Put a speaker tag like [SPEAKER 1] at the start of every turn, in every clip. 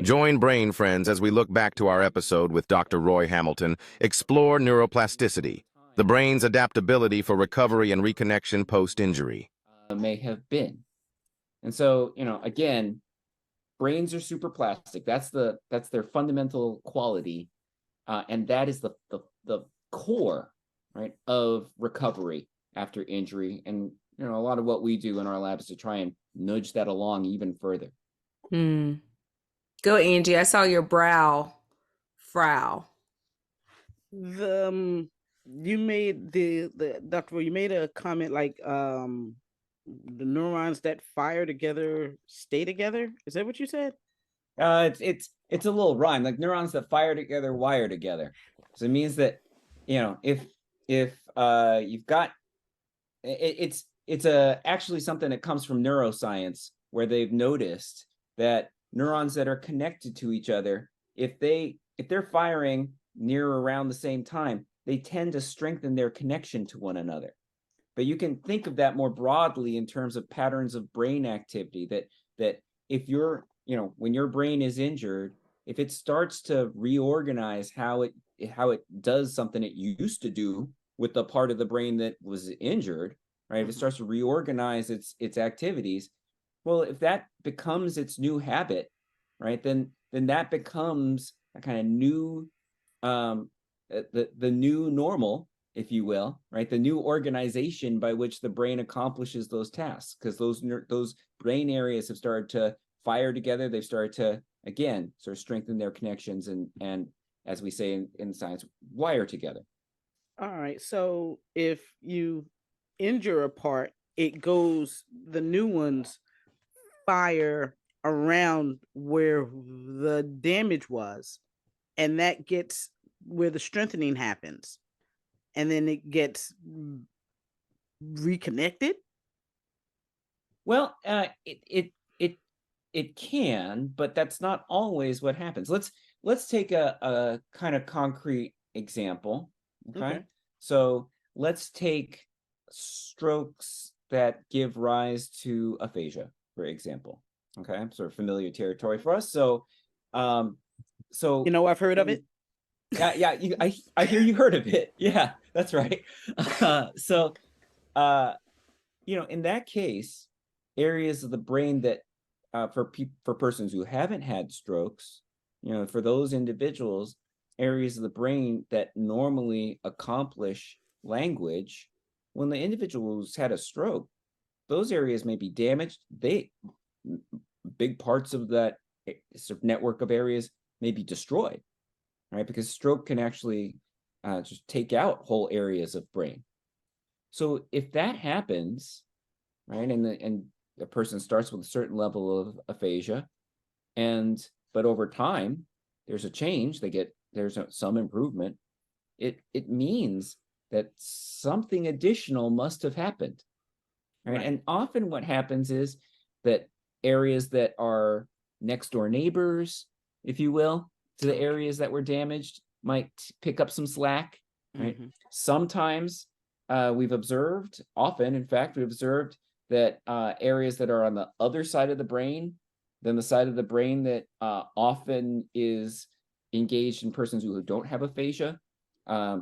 [SPEAKER 1] Join brain friends as we look back to our episode with Dr. Roy Hamilton, Explore Neuroplasticity, the brain's adaptability for recovery and reconnection post-injury.
[SPEAKER 2] May have been. And so, again, brains are super plastic. That's their fundamental quality. And that is the core, right, of recovery after injury. And, a lot of what we do in our labs is to try and nudge that along even further.
[SPEAKER 3] Go, Angie. I saw your brow frown.
[SPEAKER 4] You made the Dr. You made a comment like the neurons that fire together stay together. Is that what you said?
[SPEAKER 2] It's a little rhyme, like neurons that fire together wire together. So it means that if you've got it's actually something that comes from neuroscience, where they've noticed that neurons that are connected to each other, if they're firing near or around the same time, they tend to strengthen their connection to one another. But you can think of that more broadly in terms of patterns of brain activity, that if you're, when your brain is injured, if it starts to reorganize how it does something it used to do with the part of the brain that was injured, right? If it starts to reorganize its activities, well, if that becomes its new habit, right, then that becomes a kind of new, the new normal, if you will, right? The new organization by which the brain accomplishes those tasks, because those brain areas have started to fire together. They've started to, again, sort of strengthen their connections and as we say in science, wire together.
[SPEAKER 4] All right. So if you injure a part, the new ones fire around where the damage was, and that gets where the strengthening happens, and then it gets reconnected.
[SPEAKER 2] Well, it can, but that's not always what happens. Let's take a kind of concrete example. Okay. So let's take strokes that give rise to aphasia, for example. Okay, sort of familiar territory for us. So
[SPEAKER 4] I've heard of it.
[SPEAKER 2] Yeah, I hear you heard of it. Yeah, that's right. In that case, areas of the brain that for persons who haven't had strokes, for those individuals, areas of the brain that normally accomplish language, when the individual's had a stroke, those areas may be damaged. Big parts of that sort of network of areas may be destroyed, right? Because stroke can actually just take out whole areas of brain. So if that happens, right, and the person starts with a certain level of aphasia, but over time there's a change, there's some improvement, it means that something additional must have happened, right? And often what happens is that areas that are next door neighbors, if you will, to the areas that were damaged might pick up some slack, right? Sometimes we've observed that areas that are on the other side of the brain than the side of the brain that often is engaged in persons who don't have aphasia,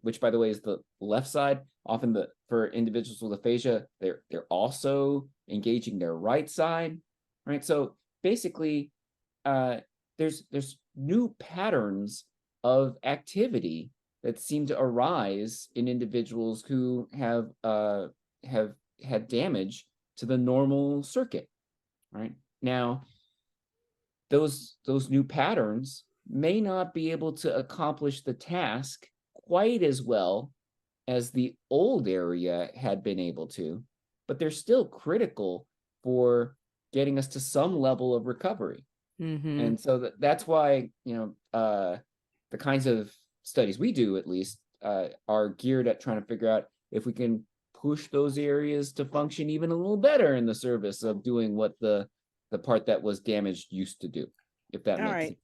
[SPEAKER 2] which, by the way, is the left side. Often for individuals with aphasia, they're also engaging their right side, right? So basically, there's new patterns of activity that seem to arise in individuals who have had damage to the normal circuit, right? Now, those new patterns may not be able to accomplish the task quite as well as the old area had been able to, but they're still critical for getting us to some level of recovery. And so that's why, the kinds of studies we do, at least, are geared at trying to figure out if we can push those areas to function even a little better in the service of doing what the part that was damaged used to do, if that makes sense.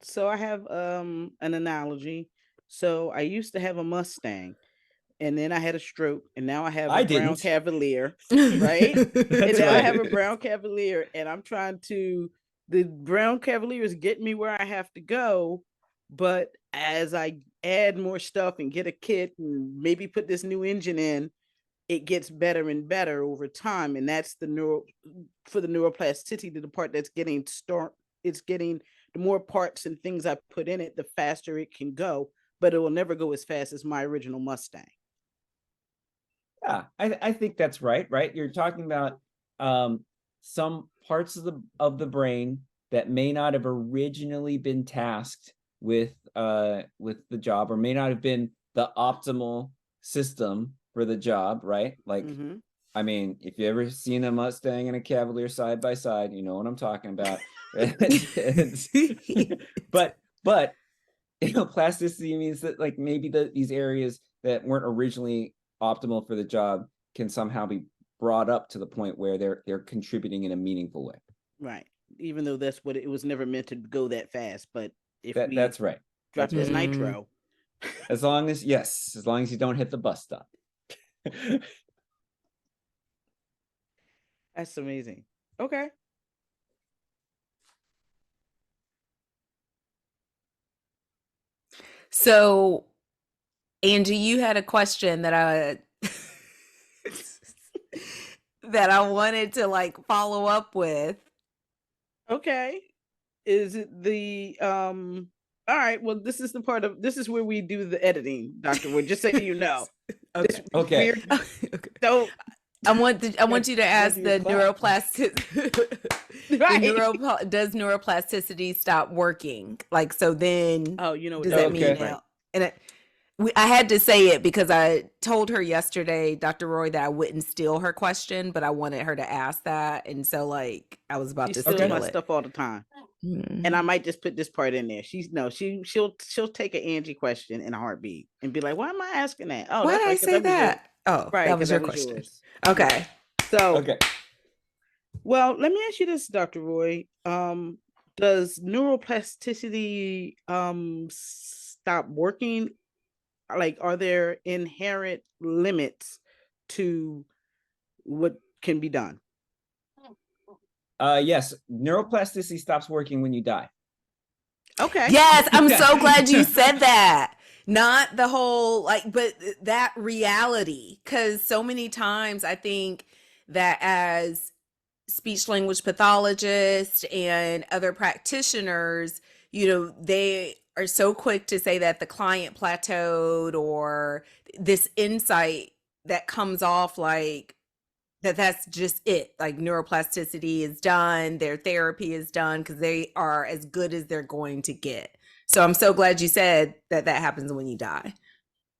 [SPEAKER 4] So I have an analogy. So I used to have a Mustang, and then I had a stroke, and now I have a brown Cavalier, right? And now I have a brown Cavalier, and I'm trying to the brown Cavaliers get me where I have to go, but as I add more stuff and get a kit and maybe put this new engine in, it gets better and better over time. And that's the neuroplasticity, the part that's it's getting the more parts and things I put in it, the faster it can go, but it will never go as fast as my original Mustang.
[SPEAKER 2] Yeah, I think that's right. You're talking about some parts of the brain that may not have originally been tasked with the job, or may not have been the optimal system for the job, right? Like, I mean, if you ever seen a Mustang and a Cavalier side by side, you know what I'm talking about. but plasticity means that, like, maybe these areas that weren't originally optimal for the job can somehow be brought up to the point where they're contributing in a meaningful way.
[SPEAKER 4] Right. Even though that's what it was never meant to go that fast, but if
[SPEAKER 2] that's right.
[SPEAKER 4] Drop this nitro.
[SPEAKER 2] As long as you don't hit the bus stop.
[SPEAKER 4] That's amazing. Okay.
[SPEAKER 3] So, Angie, you had a question that I that I wanted to like follow up with.
[SPEAKER 4] Okay. Is it the all right, well, this is where we do the editing, Dr. Wood, just so you know.
[SPEAKER 2] Okay.
[SPEAKER 4] So
[SPEAKER 3] I want you to ask the
[SPEAKER 4] right.
[SPEAKER 3] does neuroplasticity stop working? Like, so then, does that mean now? And I had to say it because I told her yesterday, Dr. Roy, that I wouldn't steal her question, but I wanted her to ask that, and so like I was about to steal
[SPEAKER 4] my stuff all the time, and I might just put this part in there. She'll take an Angie question in a heartbeat and be like, "Why am I asking that? Oh,
[SPEAKER 3] why did I say that? Oh, right, that was your question.
[SPEAKER 4] Yours.
[SPEAKER 3] Okay,
[SPEAKER 4] so well, let me ask you this, Dr. Roy. Does neuroplasticity stop working? Like, are there inherent limits to what can be done?
[SPEAKER 2] Yes, neuroplasticity stops working when you die.
[SPEAKER 4] Okay.
[SPEAKER 3] Yes, I'm so glad you said that. Not the whole, like, but that reality, because so many times I think that as speech language pathologists and other practitioners, they are so quick to say that the client plateaued, or this insight that comes off like that's just it. Like, neuroplasticity is done, their therapy is done, because they are as good as they're going to get. So I'm so glad you said that happens when you die.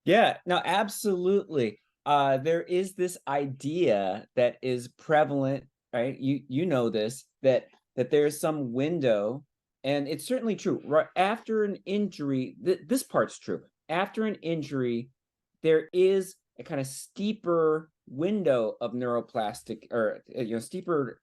[SPEAKER 2] Yeah, no, absolutely. There is this idea that is prevalent, right? You know this, that there's some window, and it's certainly true. Right after an injury, this part's true. After an injury, there is a kind of steeper window of neuroplastic, or steeper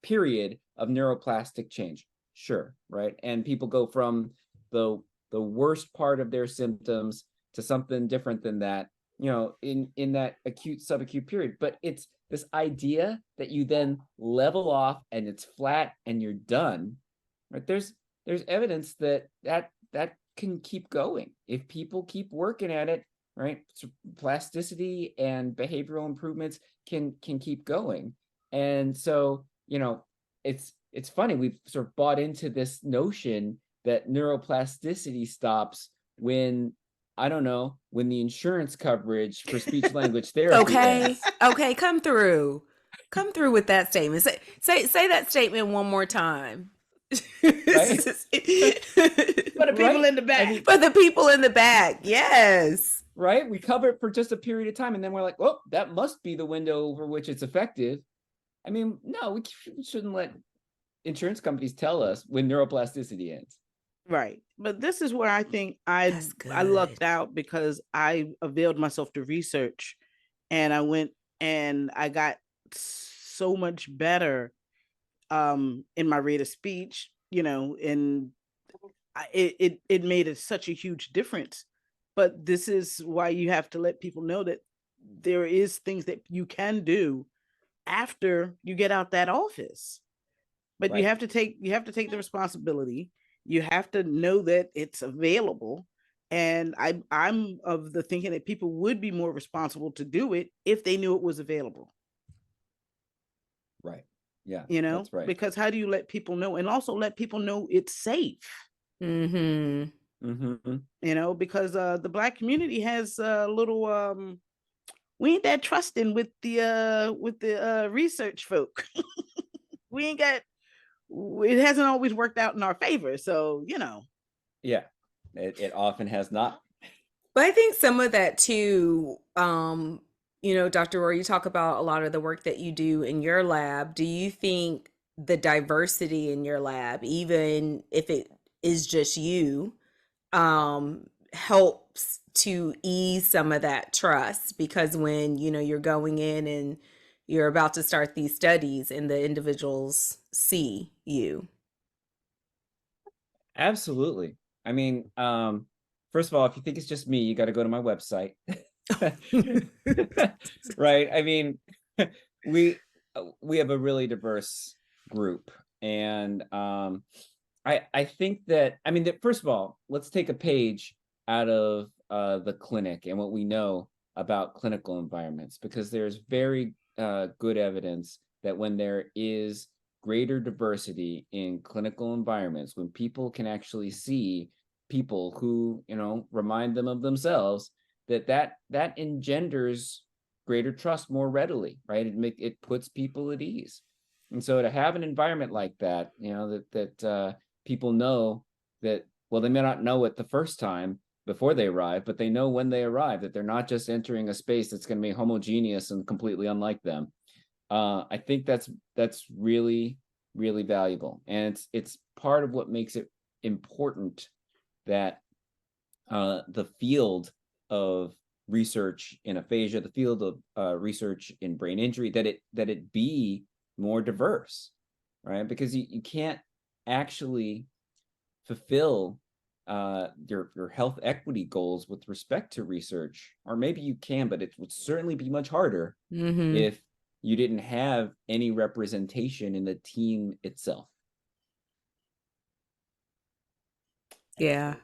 [SPEAKER 2] period of neuroplastic change. Sure, right? And people go from the worst part of their symptoms to something different than that, in that acute subacute period. But it's this idea that you then level off and it's flat and you're done, right? There's evidence that can keep going if people keep working at it, right? So plasticity and behavioral improvements can keep going. And so, it's funny, we've sort of bought into this notion that neuroplasticity stops when, I don't know, when the insurance coverage for speech language therapy ends.
[SPEAKER 3] Okay, come through with that statement. Say that statement one more time.
[SPEAKER 2] Right?
[SPEAKER 4] For the people in the back.
[SPEAKER 3] For the people in the back, yes.
[SPEAKER 2] Right? We cover it for just a period of time, and then we're like, well, that must be the window over which it's effective. I mean, no, we shouldn't let insurance companies tell us when neuroplasticity ends.
[SPEAKER 4] Right. But this is where I think I lucked out, because I availed myself to research, and I went and I got so much better in my rate of speech, and it made such a huge difference. But this is why you have to let people know that there is things that you can do after you get out that office. But
[SPEAKER 2] Right.
[SPEAKER 4] you have to take the responsibility. You have to know that it's available. And I'm of the thinking that people would be more responsible to do it if they knew it was available.
[SPEAKER 2] Right. Yeah.
[SPEAKER 4] You know,
[SPEAKER 2] That's right.
[SPEAKER 4] because how do you let people know, and also let people know it's safe?
[SPEAKER 3] Mm-hmm.
[SPEAKER 2] Mm-hmm.
[SPEAKER 4] You know, because the Black community has a little we ain't that trusting with the research folk. We ain't got, it hasn't always worked out in our favor. So, you know.
[SPEAKER 2] Yeah. It often has not.
[SPEAKER 3] But I think some of that too, you know, Dr. Roy, you talk about a lot of the work that you do in your lab. Do you think the diversity in your lab, even if it is just you, helps to ease some of that trust? Because when, you know, you're going in and you're about to start these studies and the individuals see you.
[SPEAKER 2] Absolutely. I mean, first of all, if you think it's just me, you got to go to my website. Right. I mean, we have a really diverse group. And I think that, I mean, that first of all, let's take a page out of the clinic and what we know about clinical environments, because there's very good evidence that when there is greater diversity in clinical environments, when people can actually see people who, you know, remind them of themselves, that engenders greater trust more readily, right? It puts people at ease. And so to have an environment like that, you know, that people know that, well, they may not know it the first time before they arrive, but they know when they arrive that they're not just entering a space that's going to be homogeneous and completely unlike them. I think that's really, really valuable. And it's part of what makes it important that the field of research in aphasia, the field of research in brain injury, that it be more diverse, right? Because you can't actually fulfill your health equity goals with respect to research, or maybe you can, but it would certainly be much harder
[SPEAKER 3] Mm-hmm.
[SPEAKER 2] if you didn't have any representation in the team itself.
[SPEAKER 3] Yeah.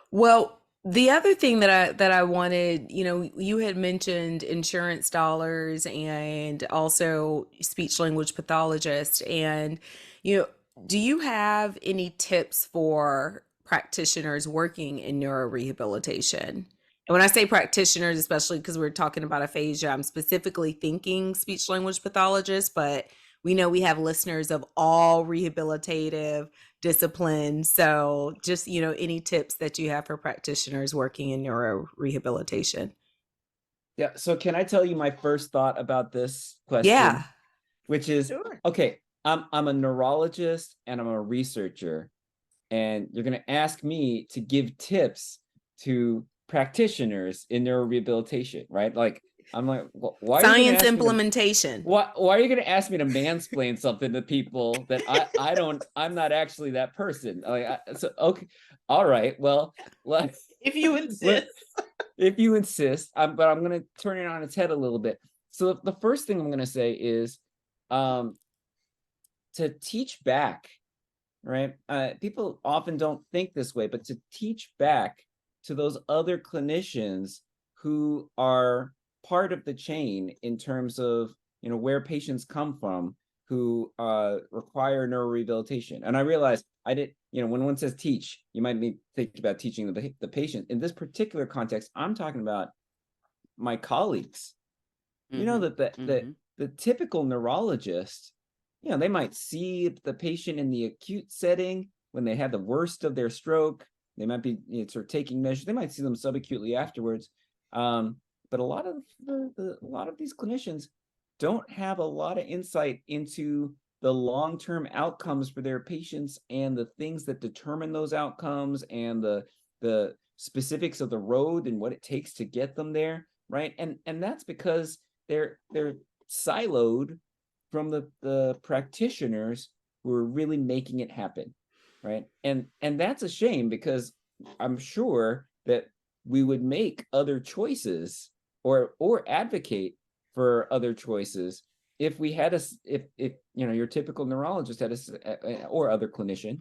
[SPEAKER 3] Well, the other thing that I wanted, you know, you had mentioned insurance dollars and also speech language pathologist, and you know, do you have any tips for practitioners working in neurorehabilitation? And when I say practitioners, especially because we're talking about aphasia, I'm specifically thinking speech language pathologists, but we know we have listeners of all rehabilitative disciplines. So just, you know, any tips that you have for practitioners working in neurorehabilitation?
[SPEAKER 2] Yeah. So can I tell you my first thought about this question?
[SPEAKER 3] Yeah.
[SPEAKER 2] Which is,
[SPEAKER 4] Sure.
[SPEAKER 2] okay, I'm a neurologist and I'm a researcher, and you're going to ask me to give tips to practitioners in neurorehabilitation, right? Like, I'm like, why are you going to
[SPEAKER 3] Science
[SPEAKER 2] ask me to,
[SPEAKER 3] implementation.
[SPEAKER 2] why are you going to ask me to mansplain something to people that I'm not actually that person? Like, so okay, all right, well,
[SPEAKER 4] If you insist.
[SPEAKER 2] if you insist, but I'm going to turn it on its head a little bit. So the first thing I'm going to say is, to teach back, right? People often don't think this way, but to teach back to those other clinicians who are part of the chain in terms of, you know, where patients come from who require neurorehabilitation. And I realize you know, when one says teach, you might be thinking about teaching the patient. In this particular context, I'm talking about my colleagues. You know, that the typical neurologist, you know, they might see the patient in the acute setting when they had the worst of their stroke. They might be, you know, sort of taking measures. They might see them subacutely afterwards. But a lot of these clinicians don't have a lot of insight into the long-term outcomes for their patients and the things that determine those outcomes and the specifics of the road and what it takes to get them there, right? And that's because they're siloed from the practitioners who are really making it happen, right? And that's a shame, because I'm sure that we would make other choices or advocate for other choices if we had if your typical neurologist had or other clinician